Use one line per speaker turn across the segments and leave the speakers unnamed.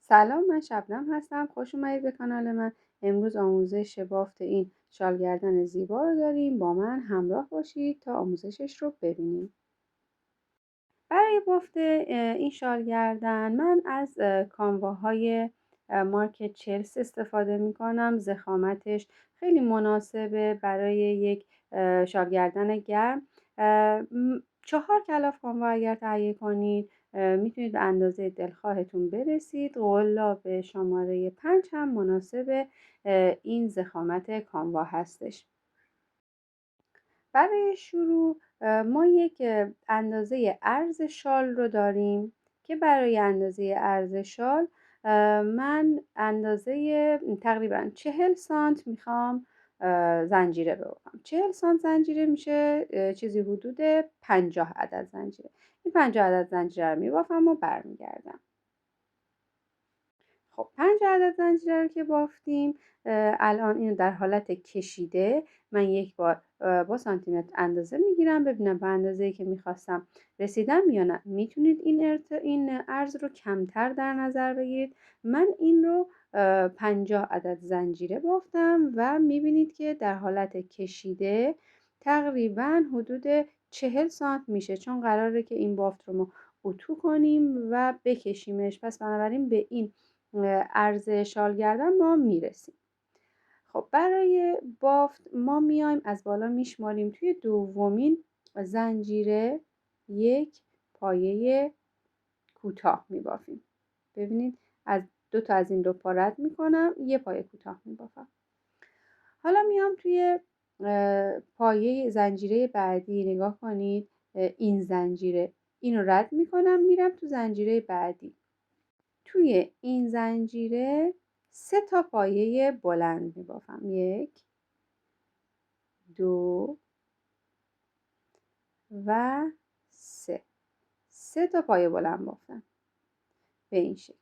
سلام، من شبنم هستم. خوش اومدید به کانال من. امروز آموزش بافت این شال گردن زیبا رو داریم. با من همراه باشید تا آموزشش رو ببینیم. برای بافت این شال گردن من از کانواهای مارک چلس استفاده می کنم. ضخامتش خیلی مناسبه برای یک شال گردن گرم. 4 کلاف کانوا اگر تهیه کنید میتونید به اندازه دلخواهتون برسید. قلاب شماره 5 هم مناسب این ضخامت کانوا هستش. برای شروع ما یک اندازه عرض شال رو داریم که برای اندازه عرض شال من اندازه تقریبا 40 سانت میخوام زنجیره ببافم. 40 سانت زنجیره میشه چیزی حدود 50 عدد زنجیره. این 50 عدد زنجیره رو میبافم و برمیگردم. خب 5 عدد زنجیره رو که بافتیم، الان اینو در حالت کشیده من یک بار با سانتی متر اندازه میگیرم ببینم به اندازه‌ای که میخواستم رسیدم یا نه. میتونید این عرض رو کمتر در نظر بگیرید. من این رو 50 عدد زنجیره بافتم و میبینید که در حالت کشیده تقریبا حدود 40 سانت میشه، چون قراره که این بافت رو ما اتو کنیم و بکشیمش. پس بنابراین به این عرض شال گردن ما میرسیم. خب برای بافت ما میایم از بالا میشماریم. توی دومین زنجیره یک پایه کوتاه میبافیم. ببینید از 2 تا از این 2 پا رد میکنم، یه پایه کوتاه میبافم. حالا میام توی پایه زنجیره بعدی. نگاه کنید، این زنجیره، اینو رد میکنم میرم تو زنجیره بعدی. توی این زنجیره 3 تا پایه بلند میبافم. 1 2 و 3. 3 تا پایه بلند بافتم به این شکل.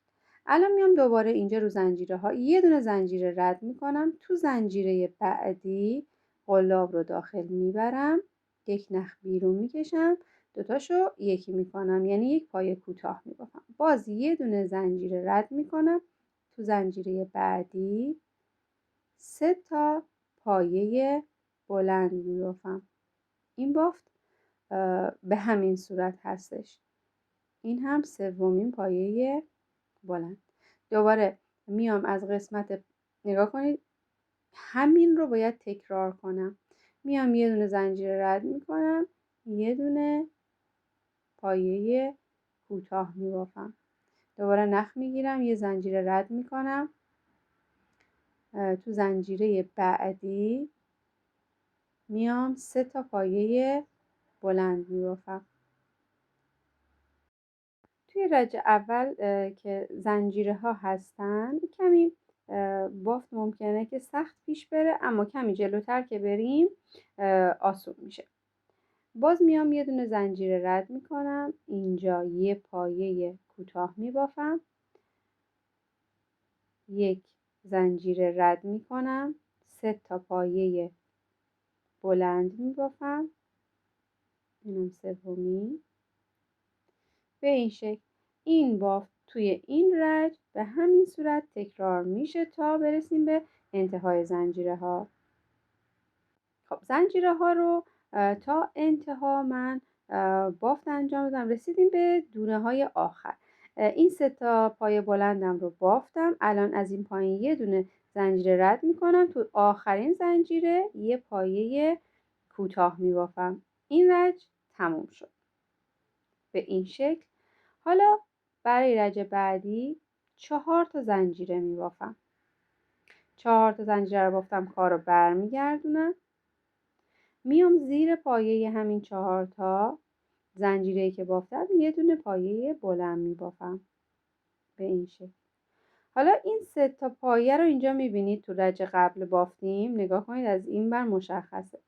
الان میام دوباره اینجا رو زنجیره ها یه دونه زنجیره رد میکنم. تو زنجیره بعدی قلاب رو داخل میبرم، یک نخ بیرون میکشم، دوتاشو یکی میکنم، یعنی یک پایه کوتاه میبافم. باز یه دونه زنجیره رد میکنم. تو زنجیره بعدی 3 تا پایه بلند میبافم. این بافت به همین صورت هستش. این هم سومین پایه بلند. دوباره میام از قسمت، نگاه کنید همین رو باید تکرار کنم. میام یه دونه زنجیره رد میکنم، یه دونه پایه کوتاه میبافم، دوباره نخ میگیرم، یه زنجیره رد میکنم. تو زنجیره بعدی میام 3 تا پایه بلند میبافم. توی رج اول که زنجیره ها هستن کمی بافت ممکنه که سخت پیش بره، اما کمی جلوتر که بریم آسون میشه. باز میام یه دونه زنجیره رد میکنم، اینجا یه پایه کوتاه میبافم، یک زنجیره رد میکنم، 3 تا پایه بلند میبافم، اینم سومی. به این شکل این بافت توی این رج به همین صورت تکرار میشه تا برسیم به انتهای زنجیره ها. خب زنجیره ها رو تا انتها من بافت انجام دادم، رسیدیم به دونه های آخر. این 3 تا پایه بلندم رو بافتم. الان از این پایین یه دونه زنجیره رد میکنم، تو آخرین زنجیره یه پایه کوتاه میبافم. این رج تموم شد به این شکل. حالا برای رج بعدی 4 تا زنجیره میبافم. 4 تا زنجیره رو بافتم، کار رو برمیگردونم، میام زیر پایه همین 4 تا زنجیره که بافتم یه دونه پایه بلند میبافم به این شکل. حالا این 3 تا پایه رو اینجا میبینید تو رج قبل بافتیم. نگاه کنید از این بر مشخصه.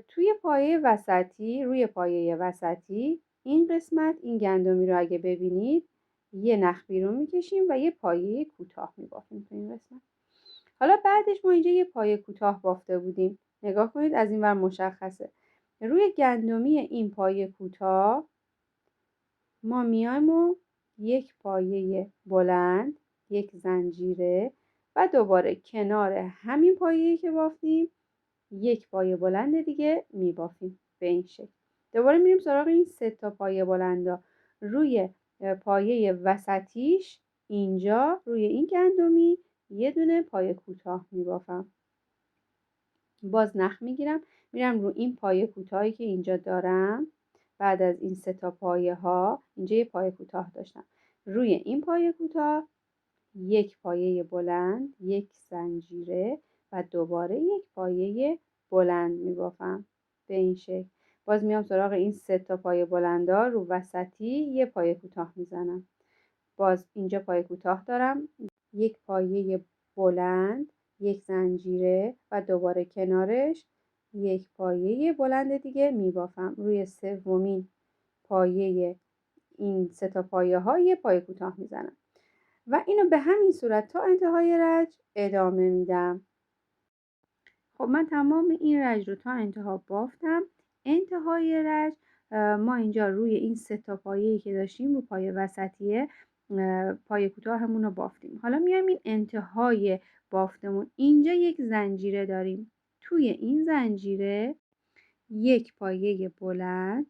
توی پایه وسطی، روی پایه وسطی این قسمت، این گندمی رو اگه ببینید یه نخ بیرون میکشیم و یه پایه کوتاه میبافیم تو این قسمت. حالا بعدش ما اینجا یه پایه کوتاه بافته بودیم. نگاه کنید از این ور مشخصه. روی گندمی این پایه کوتاه ما میایم و یک پایه بلند، یک زنجیره و دوباره کنار همین پایه‌ای که بافتیم یک پایه بلند دیگه میبافیم به این شکل. دوباره میریم سراغ این 3 تا پایه بلندا. روی پایه وسطیش اینجا روی این گندمی یه دونه پایه کوتاه میبافم. باز نخ میگیرم، میرم رو این پایه کوتاهی که اینجا دارم. بعد از این 3 تا پایه ها اینجا یه پایه کوتاه داشتم، روی این پایه کوتاه یک پایه بلند، یک زنجیره و دوباره یک پایه بلند میبافم به این شکل. باز میام سراغ این 3 تا پایه بلندا، رو وسطی یه پایه کوتاه میزنم. باز اینجا پایه کوتاه دارم، یک پایه بلند، یک زنجیره و دوباره کنارش یک پایه بلند دیگه میبافم. روی سومین پایه این 3 تا پایه ها یه پایه کوتاه میزنم و اینو به همین صورت تا انتهای رج ادامه میدم. خب من تمام این رج رو تا انتها بافتم. انتهای رج ما اینجا روی این 3 تا پایه‌ای که داشتیم رو پایه وسطیه پایه کوتاهمون رو بافتیم. حالا میایم این انتهای بافتمون، اینجا یک زنجیره داریم، توی این زنجیره یک پایه بلند،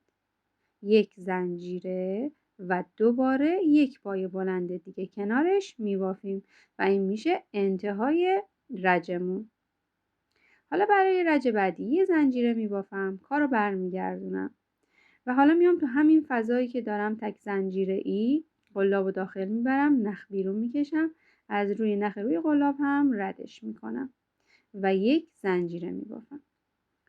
یک زنجیره و دوباره یک پایه بلند دیگه کنارش میبافیم و این میشه انتهای رجمون. حالا برای رج بعدی یه زنجیره میبافم، کارو برمیگردونم و حالا میام تو همین فضایی که دارم تک زنجیره ای قلاب داخل میبرم، نخ بیرون میکشم، از روی نخ روی قلاب هم ردش میکنم و یک زنجیره میبافم.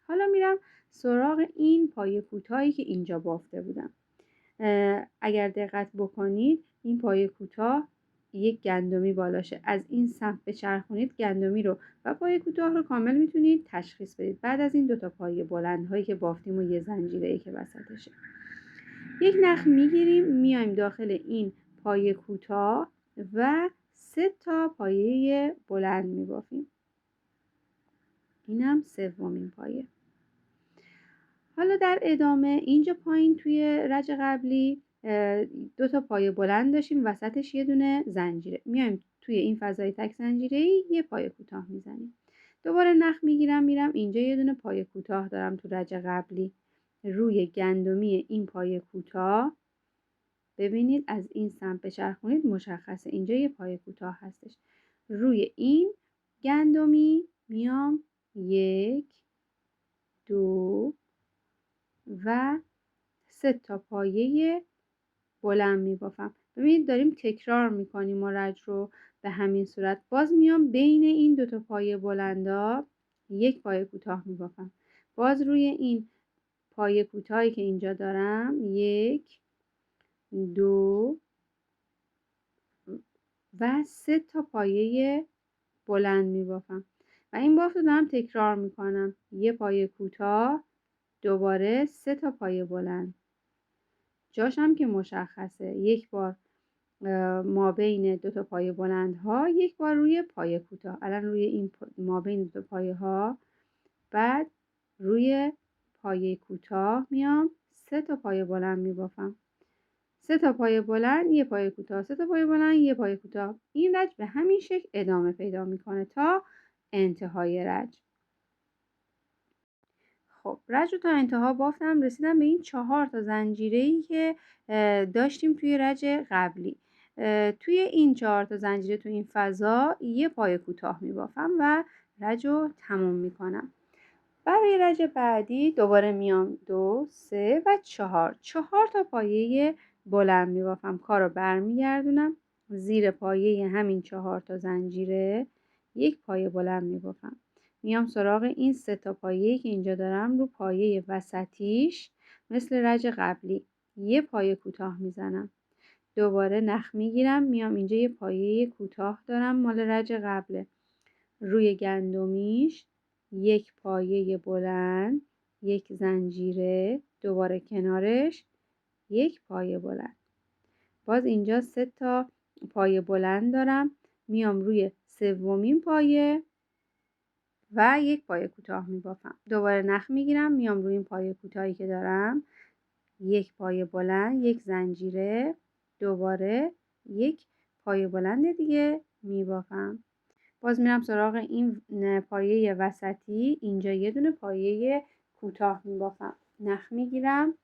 حالا میرم سراغ این پایه کوتاهی که اینجا بافته بودم. اگر دقت بکنید این پایه کوتاه یک گندمی بالاشه، از این سمت بچرخونید گندمی رو و پایه کوتاه رو کامل میتونید تشخیص بدید. بعد از این 2 تا پایه بلند هایی که بافتیم و یه زنجیره ای که وسطشه، یک نخ میگیریم، میایم داخل این پایه کوتاه و 3 تا پایه بلند میبافیم. اینم سومین پایه. حالا در ادامه اینجا پایین توی رج قبلی 2 تا پایه بلند داشتیم، وسطش یه دونه زنجیره. میایم توی این فضای تک زنجیره‌ای یه پایه کوتاه میزنیم. دوباره نخ میگیرم، میرم اینجا یه دونه پایه کوتاه دارم تو رج قبلی، روی گندمی این پایه کوتاه ببینید از این سمت بچرخونید مشخصه اینجا یه پایه کوتاه هستش. روی این گندمی میام 1 2 و 3 تا پایه بلند میبافم. ببینید داریم تکرار میکنیم و رج رو به همین صورت. باز میام بین این 2 تا پایه بلندا یک پایه کوتاه میبافم. باز روی این پایه کوتاهی که اینجا دارم 1 2 و 3 تا پایه بلند میبافم و این بافت رو دارم تکرار میکنم. یه پایه کوتاه، دوباره 3 تا پایه بلند. جاش هم که مشخصه، یک بار ما بین 2 تا پایه بلند ها، یک بار روی پایه کوتاه. الان روی این ما بین 2 تا پایه ها، بعد روی پایه کوتاه میام 3 تا پایه بلند میبافم. 3 تا پایه بلند، یه پایه کوتاه، 3 تا پایه بلند، یه پایه کوتاه. این رج به همین شکل ادامه پیدا میکنه تا انتهای رج. خب رج رو تا انتها بافتم، رسیدم به این 4 تا زنجیره‌ای که داشتیم توی رج قبلی. توی این 4 تا زنجیره تو این فضا یه پایه کوتاه میبافم و رج رو تموم میکنم. برای رج بعدی دوباره میام 2 3 و 4 تا پایه بلند میبافم. کار رو برمیگردونم، زیر پایه همین 4 تا زنجیره یک پایه بلند میبافم. میام سراغ این 3 تا پایه‌ای که اینجا دارم، رو پایه وسطیش مثل رج قبلی یه پایه کوتاه میزنم. دوباره نخ میگیرم، میام اینجا یه پایه کوتاه دارم مال رج قبله، روی گندمیش یک پایه بلند، یک زنجیره، دوباره کنارش یک پایه بلند. باز اینجا 3 تا پایه بلند دارم، میام روی سومین پایه و یک پایه کوتاه میبافم. دوباره نخ میگیرم، میام روی این پایه کوتاهی که دارم، یک پایه بلند، یک زنجیره دوباره یک پایه بلند دیگه میبافم. باز میرم سراغ این پایه وسطی، اینجا یه دونه پایه کوتاه میبافم، نخ میگیرم،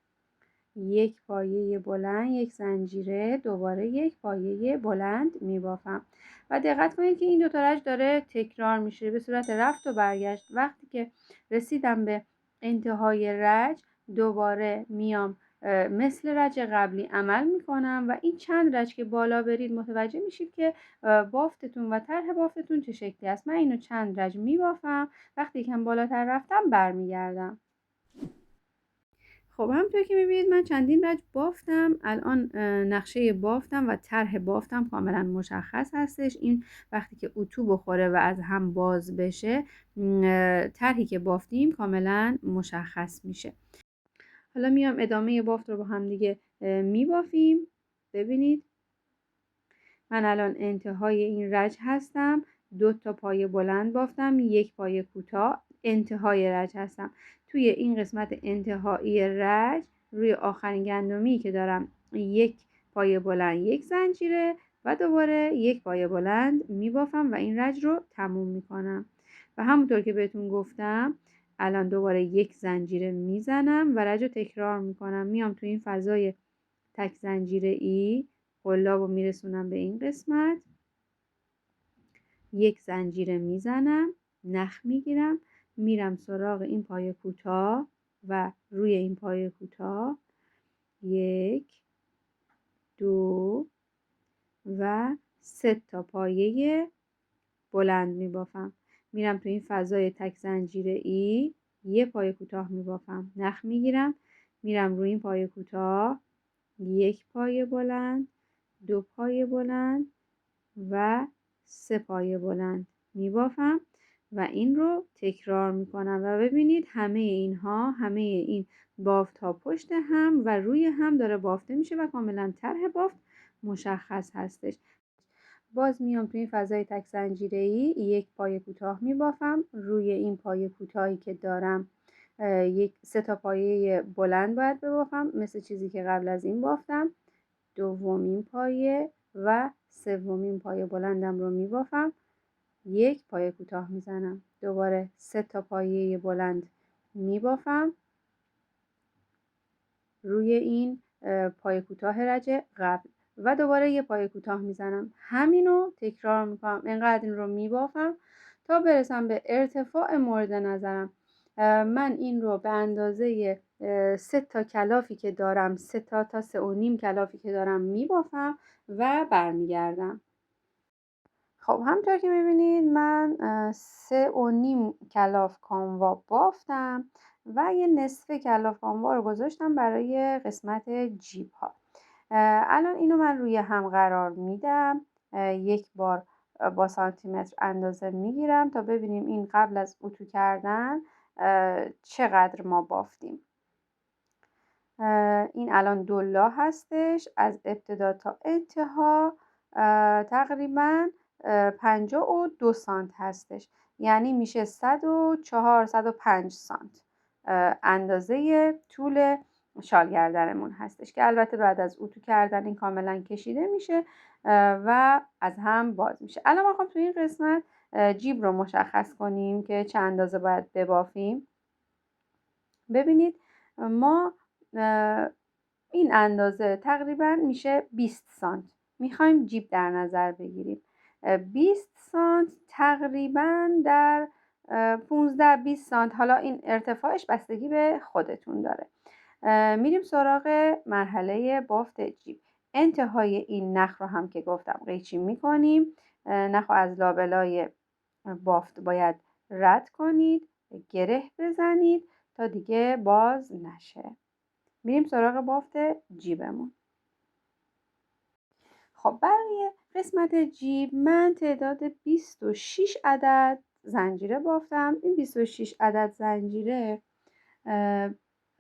یک پایه بلند، یک زنجیره، دوباره یک پایه بلند میبافم. و دقت کنید که این دو تا رج داره تکرار میشه به صورت رفت و برگشت. وقتی که رسیدم به انتهای رج، دوباره میام مثل رج قبلی عمل میکنم و این چند رج که بالا برید متوجه میشید که بافتتون و طرح بافتتون چه شکلی است. من اینو چند رج میبافم، وقتی که بالاتر رفتم برمیگردم. خب همونطور که میبینید من چندین رج بافتم. الان نقشه بافتم و طرح بافتم کاملا مشخص هستش. این وقتی که اتو بخوره و از هم باز بشه، طرحی که بافتیم کاملا مشخص میشه. حالا میام ادامه بافت رو با هم دیگه میبافیم. ببینید من الان انتهای این رج هستم، 2 تا پایه بلند بافتم، یک پایه کوتاه، انتهای رج هستم. توی این قسمت انتهایی رج روی آخرین گندمی که دارم یک پایه بلند، یک زنجیره و دوباره یک پایه بلند میبافم و این رج رو تموم میکنم. و همونطور که بهتون گفتم الان دوباره یک زنجیره میزنم و رج رو تکرار میکنم. میام توی این فضای تک زنجیره ای قلاب رو میرسونم به این قسمت، یک زنجیره میزنم، نخ میگیرم، میرم سراغ این پایه کوتاه و روی این پایه کوتاه 1 2 و 3 تا پایه بلند میبافم. میرم تو این فضای تک زنجیره ای، یه پایه کوتاه میبافم، نخ میگیرم، میرم روی این پایه کوتاه، یک پایه بلند، 2 پایه بلند و 3 پایه بلند میبافم و این رو تکرار میکنم. و ببینید همه این بافت ها پشت هم و روی هم داره بافته میشه و کاملا طرح بافت مشخص هستش. باز میام توی این فضای تک زنجیره ای، یک پایه کوتاه میبافم، روی این پایه کوتاهی که دارم 3 تا پایه بلند باید ببافم مثل چیزی که قبل از این بافتم. دومین پایه و سومین پایه بلندم رو میبافم، یک پایه کوتاه میزنم، دوباره 3 تا پایه بلند میبافم روی این پایه کوتاه رج قبل و دوباره یه پایه کوتاه میزنم. همینو تکرار میکنم، اینقدر این رو میبافم تا برسم به ارتفاع مورد نظرم. من این رو به اندازه 3 تا کلافی که دارم، 3 تا 3.5 کلافی که دارم میبافم و برمیگردم. خب همطور که میبینید من 3.5 کلاف کاموا بافتم و یه نصف کلاف کاموا رو گذاشتم برای قسمت جیب ها. الان اینو من روی هم قرار میدم، یک بار با سانتیمتر اندازه میگیرم تا ببینیم این قبل از اتو کردن چقدر ما بافتیم. این الان 2 لا هستش، از ابتدا تا انتها تقریبا 52 سانت هستش، یعنی میشه 104 105 سانت اندازه طول شال گردنمون هستش که البته بعد از اتو کردن این کاملا کشیده میشه و از هم باز میشه. الان ما خواهم توی این قسمت جیب رو مشخص کنیم که چه اندازه باید ببافیم. ببینید ما این اندازه تقریبا میشه 20 سانت میخوایم جیب در نظر بگیریم. 20 سانت تقریبا در 15-20 سانت، حالا این ارتفاعش بستگی به خودتون داره. میریم سراغ مرحله بافت جیب. انتهای این نخ رو هم که گفتم قیچی میکنیم، نخ رو از لابلای بافت باید رد کنید، گره بزنید تا دیگه باز نشه. میریم سراغ بافت جیبمون. خب برای قسمت جیب من تعداد 26 عدد زنجیره بافتم. این 26 عدد زنجیره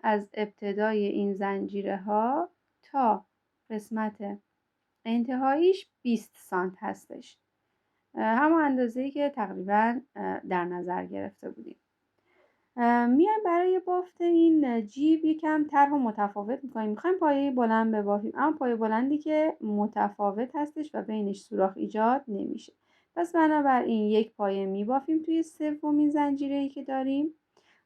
از ابتدای این زنجیره ها تا قسمت انتهاییش 20 سانت هستش، همون اندازه‌ای که تقریبا در نظر گرفته بودیم. میایم برای بافت این جیب یکم طرح متفاوت میکنیم. میخوایم پایه بلند ببافیم، اما پایه بلندی که متفاوت هستش و بینش سوراخ ایجاد نمیشه. پس بنابراین یک پایه میبافیم توی سومین زنجیره‌ای که داریم.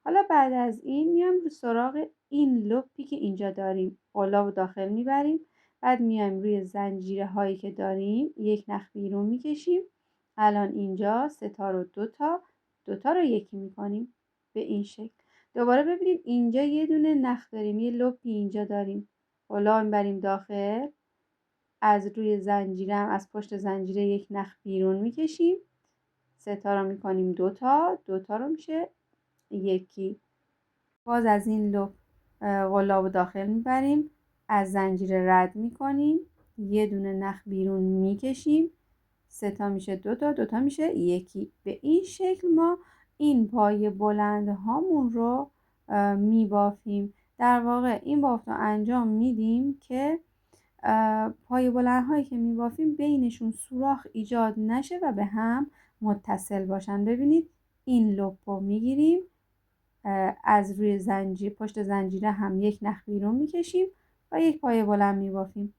حالا بعد از این میایم رو سراغ این لپی که اینجا داریم، قلاب داخل میبریم. بعد میایم روی زنجیره هایی که داریم یک نخ بیرون میکشیم. الان اینجا 3 تا رو 2 تا، 2 تا رو یکی میکنیم به این شکل. دوباره ببینید اینجا یه دونه نخ داریم، یه لپی اینجا داریم، قلاب میبریم داخل. از روی زنجیره هم از پشت زنجیره یک نخ بیرون میکشیم. 3 تا رو میکنیم 2 تا، 2 تا رو میشه یکی. باز از این لوپ قلاب داخل میبریم، از زنجیره رد میکنیم، یه دونه نخ بیرون میکشیم. 3 تا میشه 2 تا، 2 تا میشه یکی. به این شکل ما این پایه بلند هامون رو میبافیم. در واقع این بافت رو انجام میدیم که پایه بلند هایی که میبافیم بینشون سوراخ ایجاد نشه و به هم متصل باشن. ببینید این لوپ رو میگیریم، از روی زنجیر پشت زنجیره هم یک نخ بیرون میکشیم و یک پایه بلند میبافیم.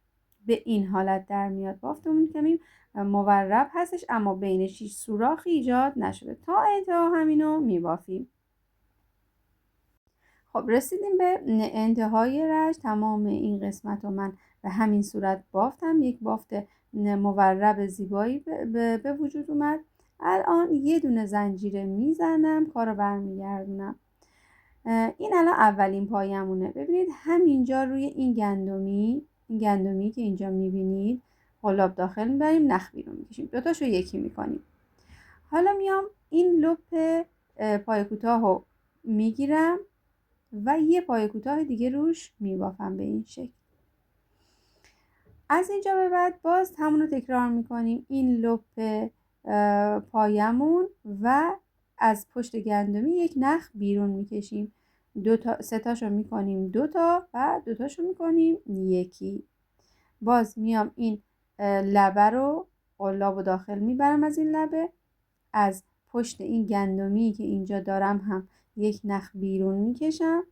به این حالت در میاد بافتمون که مورب هستش اما بینش هیچ سوراخی ایجاد نشده. تا انتها همینو میبافیم. خب رسیدیم به انتهای رج. تمام این قسمت رو من به همین صورت بافتم. یک بافت مورب زیبایی به وجود اومد. الان یه دونه زنجیره میزنم، کارو برمیگردونم. این الان اولین پایمونه. ببینید همینجا روی این گندمی که اینجا میبینید قلاب داخل میبریم، نخ بیرون میکشیم، دوتاشو یکی میکنیم. حالا میام این لپ پای کوتاه رو میگیرم و یه پای کوتاه دیگه روش میبافم به این شکل. از اینجا به بعد باز همونو تکرار میکنیم. این لپ پایمون و از پشت گندمی یک نخ بیرون میکشیم. 3 تاشو میکنیم 2 تا و 2 تاشو میکنیم یکی. باز میام این لبه رو قلاب داخل میبرم، از این لبه از پشت این گندمی که اینجا دارم هم یک نخ بیرون میکشم.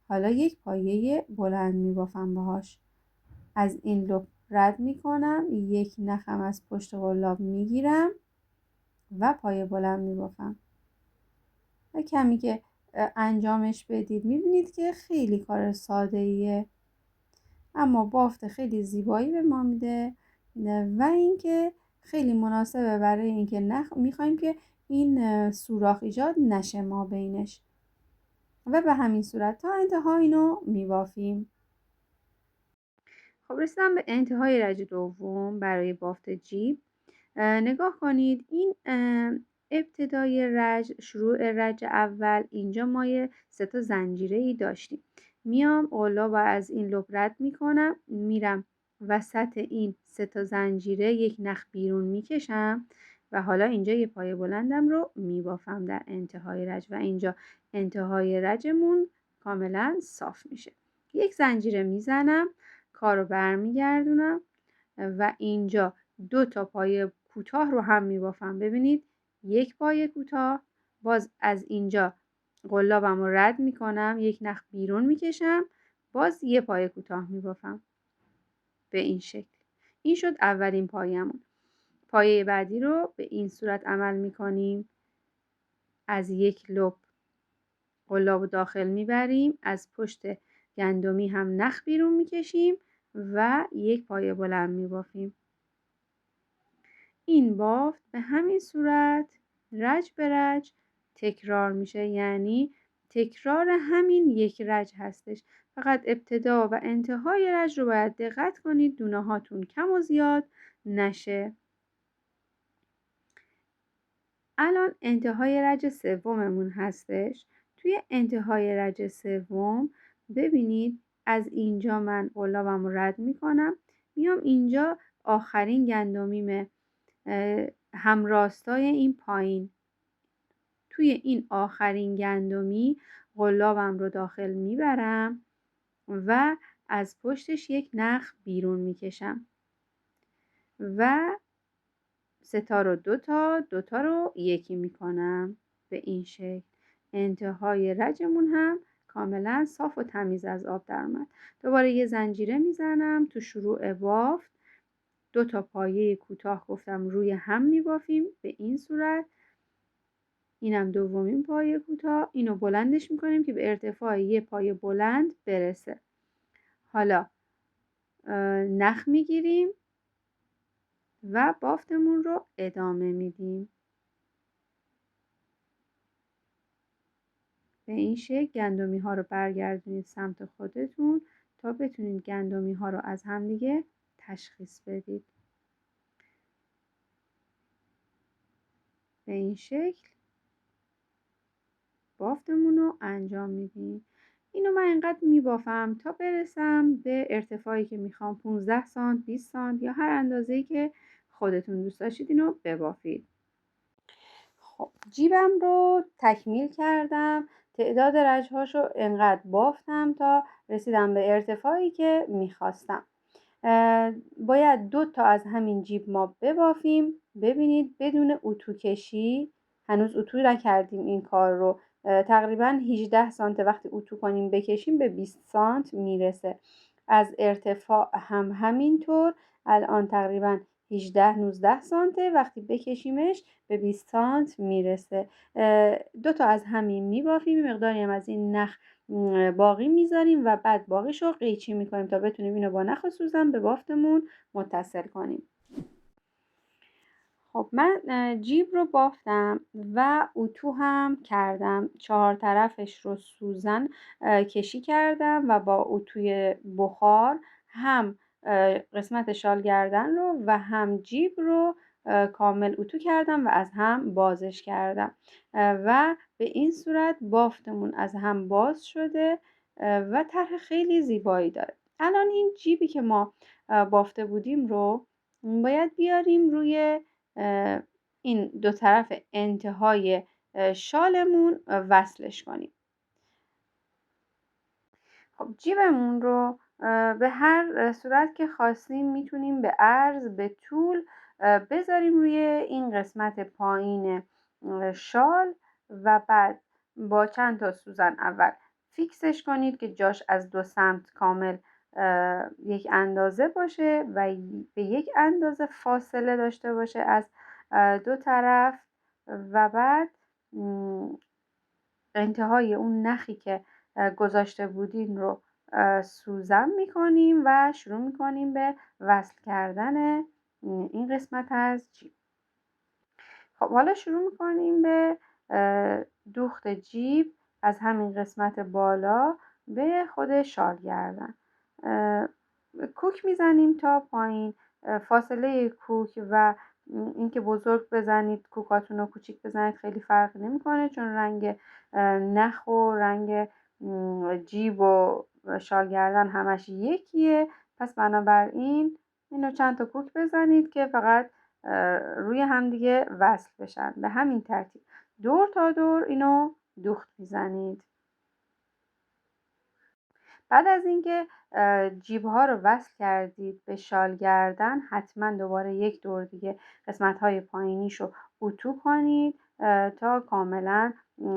حالا یک پایه بلند میبافم باهاش، از این لپ رد میکنم، یک نخم از پشت قلاب میگیرم و پایه بلند میبافم. و کمی که انجامش بدید میبینید که خیلی کار ساده ایه اما بافت خیلی زیبایی به ما میده و اینکه خیلی مناسبه برای اینکه میخوایم که این سوراخ ایجاد نشه ما بینش. و به همین صورت تا انتها اینو میبافیم. خب رسیدم به انتهای رج دوم برای بافت جیب. نگاه کنید این ابتدای رج، شروع رج اول، اینجا ما یه 3 تا زنجیره ای داشتیم. میام قلاب و از این لب رد میکنم، میرم وسط این 3 تا زنجیره یک نخ بیرون میکشم و حالا اینجا یه پایه بلندم رو میبافم در انتهای رج و اینجا انتهای رجمون کاملا صاف میشه. یک زنجیره میزنم، کارو برمیگردونم و اینجا 2 تا پایه کوتاه رو هم میبافم. ببینید یک پایه کوتاه، باز از اینجا قلابم رو رد میکنم، یک نخ بیرون میکشم، باز یه پایه کوتاه میبافم به این شکل. این شد اولین پایه‌مون. پایه بعدی رو به این صورت عمل میکنیم. از یک لب قلاب داخل میبریم، از پشت گندمی هم نخ بیرون میکشیم و یک پایه بلند میبافیم. این بافت به همین صورت رج به رج تکرار میشه، یعنی تکرار همین یک رج هستش. فقط ابتدا و انتهای رج رو باید دقت کنید دونه هاتون کم و زیاد نشه. الان انتهای رج سوممون هستش. توی انتهای رج سوم ببینید از اینجا من قلابم رو رد میکنم، میام اینجا آخرین گندمیمه همراستای این پایین، توی این آخرین گندمی قلابم رو داخل میبرم و از پشتش یک نخ بیرون میکشم و 3 تا رو 2 تا، 2 تا رو یکی میکنم به این شکل. انتهای رجمون هم کاملا صاف و تمیز از آب در اومد. دوباره یه زنجیره میزنم تو شروع بافت. 2 تا پایه کوتاه گفتم روی هم میبافیم به این صورت. اینم دومین پایه کوتاه. اینو بلندش میکنیم که به ارتفاع یه پایه بلند برسه. حالا نخ میگیریم و بافتمون رو ادامه میدیم. به این شکل گندمی ها رو برگردونید سمت خودتون تا بتونید گندمی ها رو از همدیگه تشخیص بدید. به این شکل بافتمون رو انجام میدیم. اینو من اینقدر میبافم تا برسم به ارتفاعی که میخوام، 15 سانت، 20 سانت یا هر اندازه‌ای که خودتون دوست داشتید اینو ببافید. خب جیبم رو تکمیل کردم. تعداد رجهاشو انقدر بافتم تا رسیدم به ارتفاعی که میخواستم. باید 2 تا از همین جیب ما ببافیم. ببینید بدون اتو کشی، هنوز اتو نکردیم این کار رو، تقریبا 18 سانت وقتی اتو کنیم بکشیم به 20 سانت میرسه. از ارتفاع هم همینطور، الان تقریبا 18-19 سانته، وقتی بکشیمش به 20 سانت میرسه. 2 تا از همین میبافیم، مقداری هم از این نخ باقی میذاریم و بعد باقیش رو قیچی میکنیم تا بتونیم اینو با نخ سوزن به بافتمون متصل کنیم. خب من جیب رو بافتم و اتو هم کردم. 4 طرفش رو سوزن کشی کردم و با اتوی بخار هم قسمت شال گردن رو و هم جیب رو کامل اتو کردم و از هم بازش کردم و به این صورت بافتمون از هم باز شده و طرح خیلی زیبایی داره. الان این جیبی که ما بافته بودیم رو باید بیاریم روی این 2 طرف انتهای شالمون وصلش کنیم. خب جیبمون رو به هر صورت که خواستیم میتونیم به عرض به طول بذاریم روی این قسمت پایین شال و بعد با چند تا سوزن اول فیکسش کنید که جاش از 2 سمت کامل یک اندازه باشه و به یک اندازه فاصله داشته باشه از 2 طرف و بعد انتهای اون نخی که گذاشته بودیم رو سوزن میکنیم و شروع میکنیم به وصل کردن این قسمت از جیب. خب حالا شروع میکنیم به دوخت جیب از همین قسمت بالا به خود شال گردن. کوک میزنیم تا پایین. فاصله کوک و اینکه بزرگ بزنید کوکاتون رو کوچیک بزنید خیلی فرق نمیکنه، چون رنگ نخ و رنگ جیب و شال گردن همش یکیه. پس بنابراین اینو چند تا کوک بزنید که فقط روی همدیگه وصل بشن. به همین ترتیب دور تا دور اینو دوخت میزنید. بعد از اینکه جیب ها رو وصل کردید به شال گردن، حتما دوباره یک دور دیگه قسمت های پایینیش رو اتو کنید تا کاملا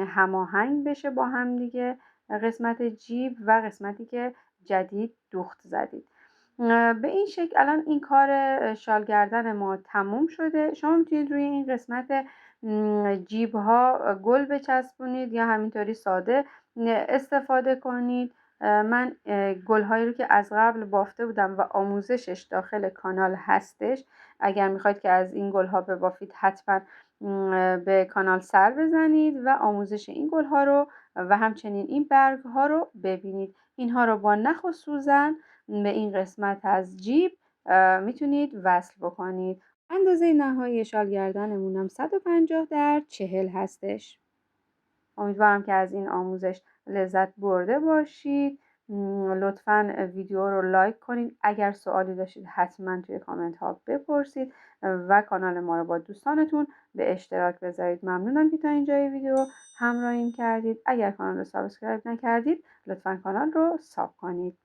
هماهنگ بشه با هم دیگه قسمت جیب و قسمتی که جدید دوخت زدید. به این شکل الان این کار شال گردن ما تموم شده. شما میتونید روی این قسمت جیب ها گل بچسبونید یا همینطوری ساده استفاده کنید. من گل هایی رو که از قبل بافته بودم و آموزشش داخل کانال هستش، اگر میخواید که از این گل ها ببافید حتما به کانال سر بزنید و آموزش این گل ها رو و همچنین این برگ ها رو ببینید. اینها رو با نخ و سوزن به این قسمت از جیب میتونید وصل بکنید. اندازه نهایی شال گردنمون هم 150x40 هستش. امیدوارم که از این آموزش لذت برده باشید. لطفاً ویدیو رو لایک کنید. اگر سوالی داشتید حتما توی کامنت ها بپرسید و کانال ما رو با دوستانتون به اشتراک بذارید. ممنونم که تا اینجای ویدیو همراهیم کردید. اگر کانال رو سابسکرایب نکردید لطفاً کانال رو ساب کنید.